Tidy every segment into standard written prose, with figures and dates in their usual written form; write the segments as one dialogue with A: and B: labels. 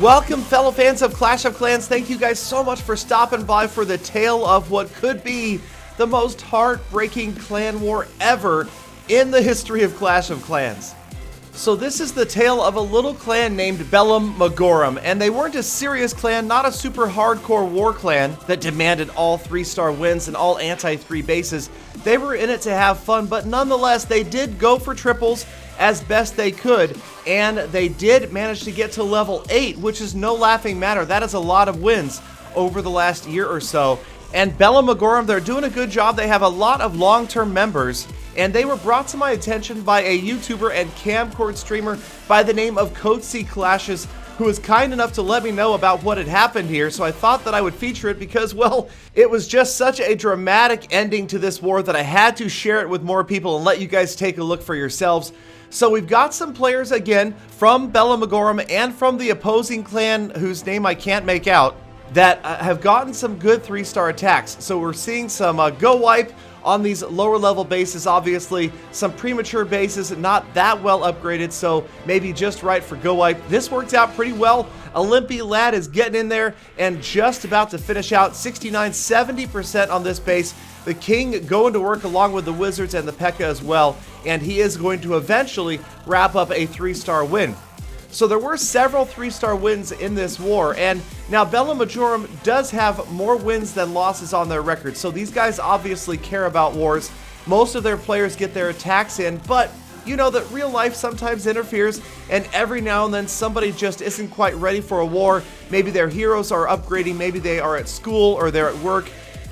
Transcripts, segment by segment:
A: Welcome, fellow fans of Clash of Clans. Thank you guys so much for stopping by for the tale of what could be the most heartbreaking clan war ever in the history of Clash of Clans. So this is the tale of a little clan named Bellum Magorum, and they weren't a serious clan, not a super hardcore war clan that demanded all 3-star wins and all anti-3 bases. They were in it to have fun, but nonetheless, they did go for triples as best they could, and they did manage to get to level 8, which is no laughing matter. That is a lot of wins over the last year or so. And Bellum Magorum, they're doing a good job. They have a lot of long-term members, and they were brought to my attention by a YouTuber and camcord streamer by the name of CoC Clashes, who was kind enough to let me know about what had happened here. So I thought that I would feature it because, well, it was just such a dramatic ending to this war that I had to share it with more people and let you guys take a look for yourselves. So we've got some players again from Bellum Magorum and from the opposing clan, whose name I can't make out, that have gotten some good 3-star attacks. So we're seeing some go wipe on these lower level bases, obviously some premature bases, not that well upgraded, so maybe just right for go wipe. This worked out pretty well. Olympi Lad is getting in there and just about to finish out 69-70% on this base. The King going to work along with the Wizards and the P.E.K.K.A. as well, and he is going to eventually wrap up a 3-star win. So there were several 3-star wins in this war, and now Bellum Magorum does have more wins than losses on their record, so these guys obviously care about wars. Most of their players get their attacks in, but you know that real life sometimes interferes, and every now and then somebody just isn't quite ready for a war. Maybe their heroes are upgrading, maybe they are at school or they're at work.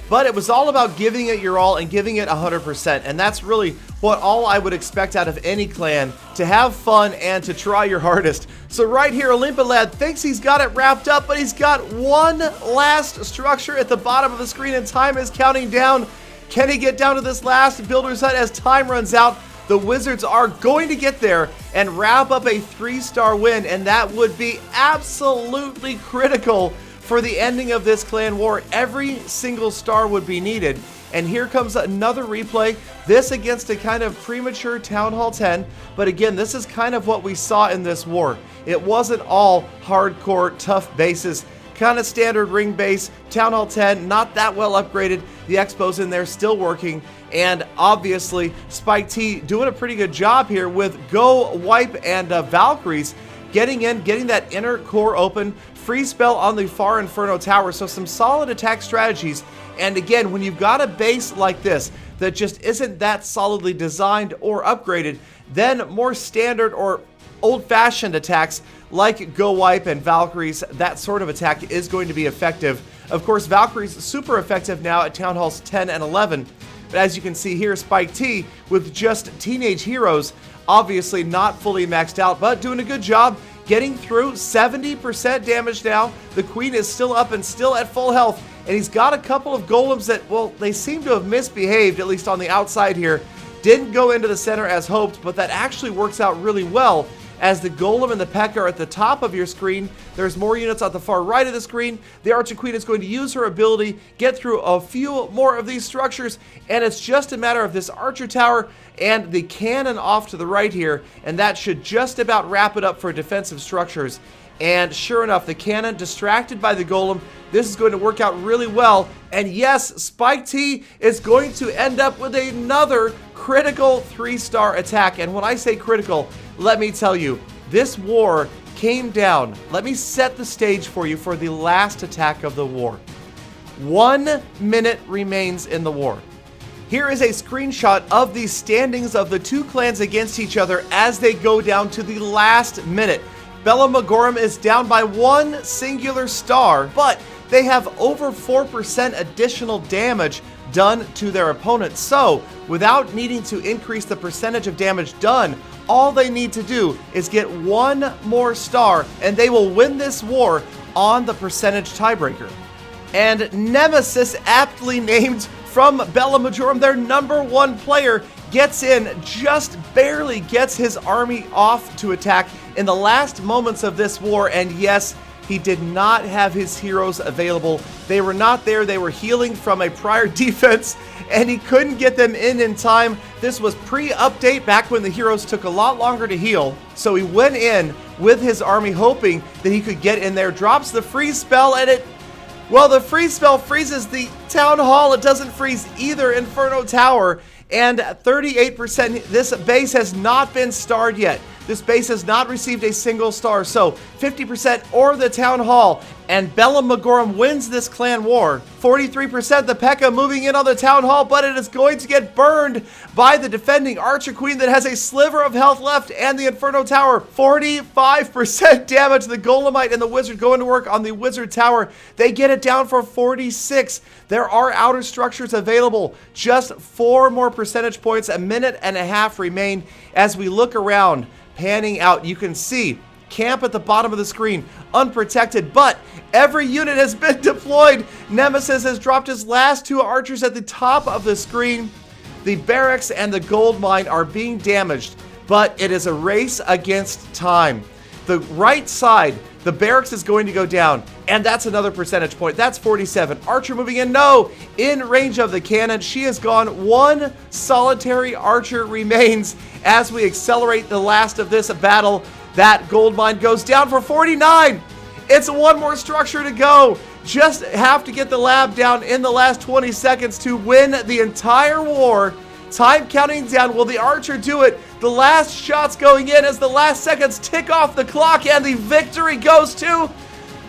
A: But it was all about giving it your all and giving it 100%, and that's really what all I would expect out of any clan, to have fun and to try your hardest. So right here, Olympi Lad thinks he's got it wrapped up, but he's got one last structure at the bottom of the screen, and time is counting down. Can he get down to this last builder's hut as time runs out? The Wizards are going to get there and wrap up a 3-star win, and that would be absolutely critical for the ending of this clan war. Every single star would be needed. And here comes another replay, this against a kind of premature Town Hall 10, but again, this is kind of what we saw in this war. It wasn't all hardcore tough bases, kind of standard ring base, Town Hall 10, not that well upgraded, the Expo's in there still working, and obviously Spike T doing a pretty good job here with Go Wipe and Valkyries getting in, getting that inner core open, free spell on the far Inferno Tower, so some solid attack strategies. And again, when you've got a base like this that just isn't that solidly designed or upgraded, then more standard or old-fashioned attacks like Go Wipe and Valkyries, that sort of attack is going to be effective. Of course, Valkyries super effective now at Town Halls 10 and 11. But as you can see here, Spike T with just teenage heroes, obviously not fully maxed out, but doing a good job getting through. 70% damage now. The Queen is still up and still at full health, and he's got a couple of golems that, well, they seem to have misbehaved, at least on the outside here. Didn't go into the center as hoped, but that actually works out really well, as the Golem and the P.E.K.K.A. are at the top of your screen. There's more units at the far right of the screen. The Archer Queen is going to use her ability, get through a few more of these structures, and it's just a matter of this Archer Tower and the cannon off to the right here, and that should just about wrap it up for defensive structures. And sure enough, the cannon distracted by the Golem. This is going to work out really well. And yes, Spike T is going to end up with another critical 3-star attack. And when I say critical, let me tell you, this war came down. Let me set the stage for you for the last attack of the war. 1 minute remains in the war. Here is a screenshot of the standings of the two clans against each other as they go down to the last minute. Bellum Magorum is down by 1 singular star, but they have over 4% additional damage done to their opponent. So, without needing to increase the percentage of damage done, all they need to do is get 1 more star, and they will win this war on the percentage tiebreaker. And Nemesis, aptly named from Bellum Magorum, their #1 player, gets in, just barely gets his army off to attack in the last moments of this war, and yes, he did not have his heroes available. They were not there, they were healing from a prior defense, and he couldn't get them in time. This was pre-update, back when the heroes took a lot longer to heal, so he went in with his army, hoping that he could get in there. Drops the freeze spell, and well, the freeze spell freezes the town hall. It doesn't freeze either Inferno Tower. And 38%, this base has not been starred yet. This base has not received a single star. So 50% or the town hall. And Bella Magorum wins this clan war. 43% the P.E.K.K.A. moving in on the town hall, but it is going to get burned by the defending Archer Queen that has a sliver of health left, and the Inferno Tower. 45% damage. The Golemite and the Wizard going to work on the Wizard Tower. They get it down for 46. There are outer structures available. Just 4 more percentage points. A minute and a half remain. As we look around, panning out, you can see camp at the bottom of the screen, unprotected, but every unit has been deployed. Nemesis has dropped his last 2 archers at the top of the screen. The barracks and the gold mine are being damaged, but it is a race against time. The right side, the barracks is going to go down, and that's another percentage point. That's 47. Archer moving in, no, in range of the cannon. She is gone. 1 solitary archer remains as we accelerate the last of this battle. That gold mine goes down for 49. It's 1 more structure to go. Just have to get the lab down in the last 20 seconds to win the entire war. Time counting down. Will the archer do it? The last shot's going in as the last seconds tick off the clock, and the victory goes to...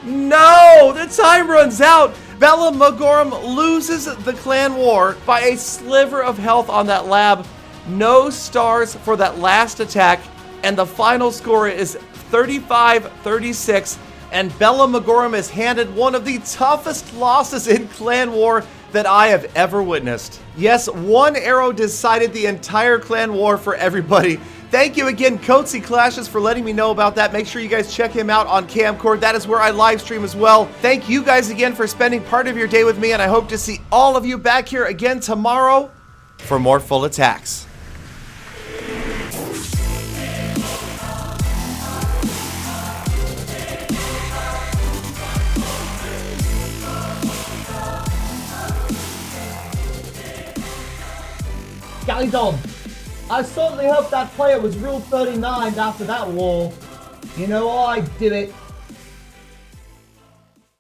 A: No! The time runs out. Bella Magorum loses the clan war by a sliver of health on that lab. No stars for that last attack. And the final score is 35-36, and Bella Magorum is handed one of the toughest losses in clan war that I have ever witnessed. Yes, 1 arrow decided the entire clan war for everybody. Thank you again, CoC Clashes, for letting me know about that. Make sure you guys check him out on Camcord. That is where I live stream as well. Thank you guys again for spending part of your day with me, and I hope to see all of you back here again tomorrow for more full attacks.
B: Galadon, I certainly hope that player was Rule 39 after that war. You know, I'd do it.